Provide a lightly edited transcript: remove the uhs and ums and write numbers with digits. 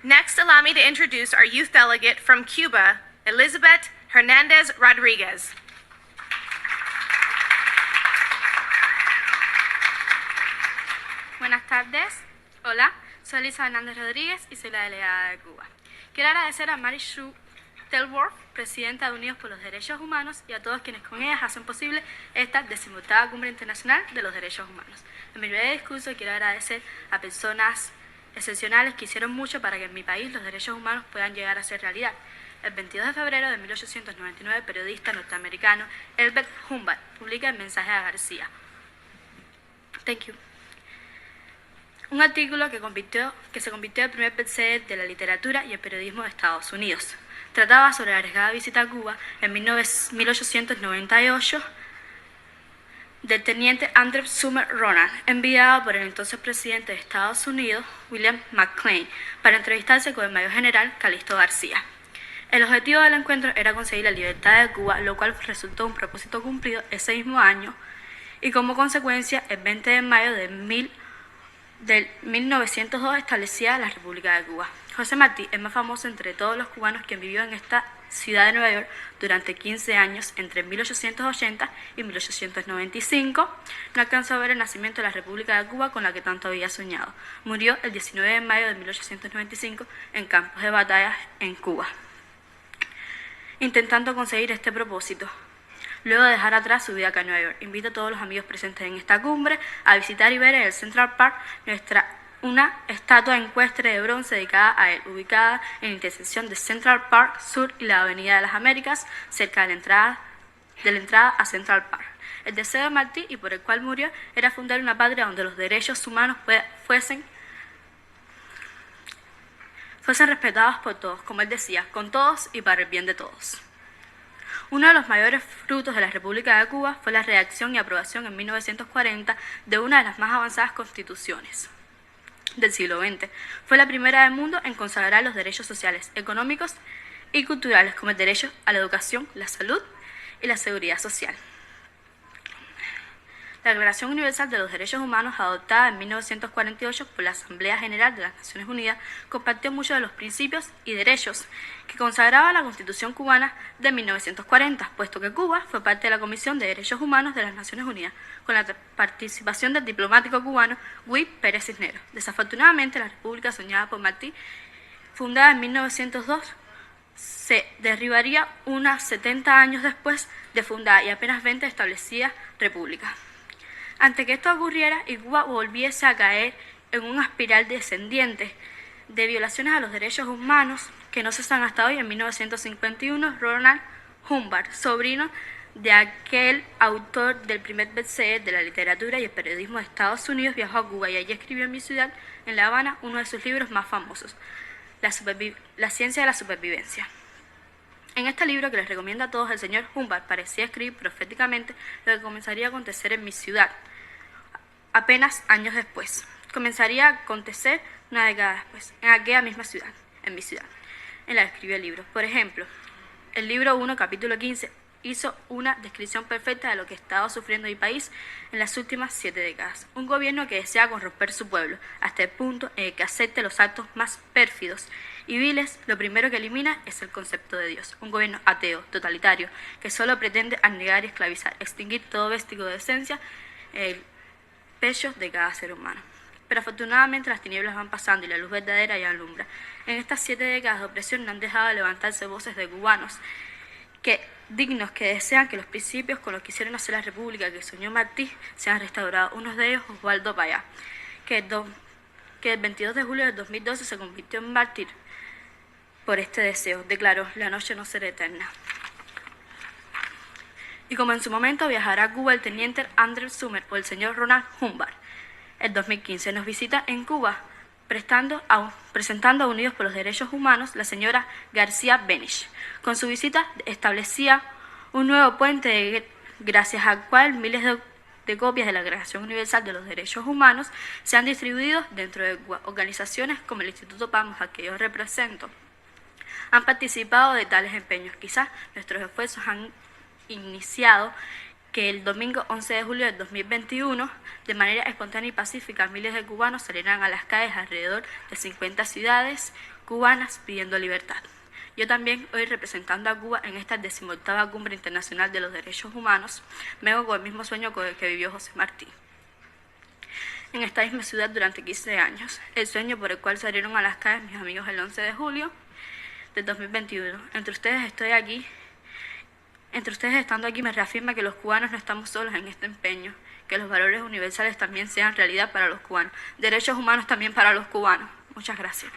Next, allow me to introduce our youth delegate from Cuba, Elizabeth Hernandez Rodriguez. Buenas tardes. Hola, soy Elisa Hernández Rodríguez y soy la delegada de Cuba. Quiero agradecer a Mary Sue Telworth, presidenta de Unidos por los Derechos Humanos, y a todos quienes con ellas hacen posible esta 18ª Cumbre Internacional de los Derechos Humanos. En mi breve discurso quiero agradecer a personas excepcionales que hicieron mucho para que en mi país los derechos humanos puedan llegar a ser realidad. El 22 de febrero de 1899, el periodista norteamericano Elbert Humbert publica el mensaje a García. Thank you. Un artículo que se convirtió en el primer bestseller de la literatura y el periodismo de Estados Unidos. Trataba sobre la arriesgada visita a Cuba en 1898 del teniente Andrew Sumner Ronald, enviado por el entonces presidente de Estados Unidos, William McLean, para entrevistarse con el mayor general Calixto García. El objetivo del encuentro era conseguir la libertad de Cuba, lo cual resultó un propósito cumplido ese mismo año, y como consecuencia, el 20 de mayo de 1902 establecía la República de Cuba. José Martí es más famoso entre todos los cubanos quien vivió en esta ciudad de Nueva York durante 15 años, entre 1880 y 1895. No alcanzó a ver el nacimiento de la República de Cuba con la que tanto había soñado. Murió el 19 de mayo de 1895 en campos de batalla en Cuba, intentando conseguir este propósito. Luego de dejar atrás su vida acá en Nueva York, invito a todos los amigos presentes en esta cumbre a visitar y ver en el Central Park una estatua ecuestre de bronce dedicada a él, ubicada en la intersección de Central Park Sur y la Avenida de las Américas, cerca de la entrada a Central Park. El deseo de Martí, y por el cual murió, era fundar una patria donde los derechos humanos fuesen respetados por todos, como él decía, con todos y para el bien de todos. Uno de los mayores frutos de la República de Cuba fue la redacción y aprobación en 1940 de una de las más avanzadas constituciones del siglo XX. Fue la primera del mundo en consagrar los derechos sociales, económicos y culturales, como el derecho a la educación, la salud y la seguridad social. La Declaración Universal de los Derechos Humanos, adoptada en 1948 por la Asamblea General de las Naciones Unidas, compartió muchos de los principios y derechos que consagraba la Constitución cubana de 1940, puesto que Cuba fue parte de la Comisión de Derechos Humanos de las Naciones Unidas, con la participación del diplomático cubano Guy Pérez Cisneros. Desafortunadamente, la República soñada por Martí, fundada en 1902, se derribaría unos 70 años después de fundada y apenas 20 establecida república. Ante que esto ocurriera y Cuba volviese a caer en una espiral descendiente de violaciones a los derechos humanos que no cesan hasta hoy, en 1951, Ronald Humbert, sobrino de aquel autor del primer bestseller de la literatura y el periodismo de Estados Unidos, viajó a Cuba y allí escribió en mi ciudad, en La Habana, uno de sus libros más famosos, La ciencia de la supervivencia. En este libro, que les recomiendo a todos, el señor Humbert parecía escribir proféticamente lo que comenzaría a acontecer en mi ciudad apenas años después. Comenzaría a acontecer una década después, en aquella misma ciudad, en mi ciudad, en la que escribió el libro. Por ejemplo, el libro 1, capítulo 15, hizo una descripción perfecta de lo que estaba sufriendo mi país en las últimas 7 décadas. Un gobierno que desea corromper su pueblo hasta el punto en el que acepte los actos más pérfidos y viles. Lo primero que elimina es el concepto de Dios. Un gobierno ateo, totalitario, que solo pretende anegar y esclavizar, extinguir todo vestigio de decencia en el pecho de cada ser humano. Pero afortunadamente las tinieblas van pasando y la luz verdadera ya alumbra. En estas 7 décadas de opresión no han dejado de levantarse voces de cubanos dignos que desean que los principios con los que hicieron nacer la República que soñó Martí sean restaurados. Uno de ellos, Osvaldo Payá, que el 22 de julio del 2012 se convirtió en mártir por este deseo. Declaró: la noche no será eterna. Y como en su momento viajará a Cuba el teniente Andrew Sumner por el señor Ronald Humbert, el 2015 nos visita en Cuba, presentando a Unidos por los Derechos Humanos la señora García Benich. Con su visita establecía un nuevo puente gracias al cual miles de copias de la Declaración Universal de los Derechos Humanos se han distribuido dentro de Cuba. Organizaciones como el Instituto PAMOS, al que yo represento, han participado de tales empeños. Quizás nuestros esfuerzos han iniciado que el domingo 11 de julio del 2021, de manera espontánea y pacífica, miles de cubanos salieran a las calles alrededor de 50 ciudades cubanas pidiendo libertad. Yo también, hoy representando a Cuba en esta 18ª Cumbre Internacional de los Derechos Humanos, me hago con el mismo sueño con el que vivió José Martí. En esta misma ciudad durante 15 años, el sueño por el cual salieron a las calles mis amigos el 11 de julio del 2021. Entre ustedes estando aquí me reafirma que los cubanos no estamos solos en este empeño, que los valores universales también sean realidad para los cubanos, derechos humanos también para los cubanos. Muchas gracias.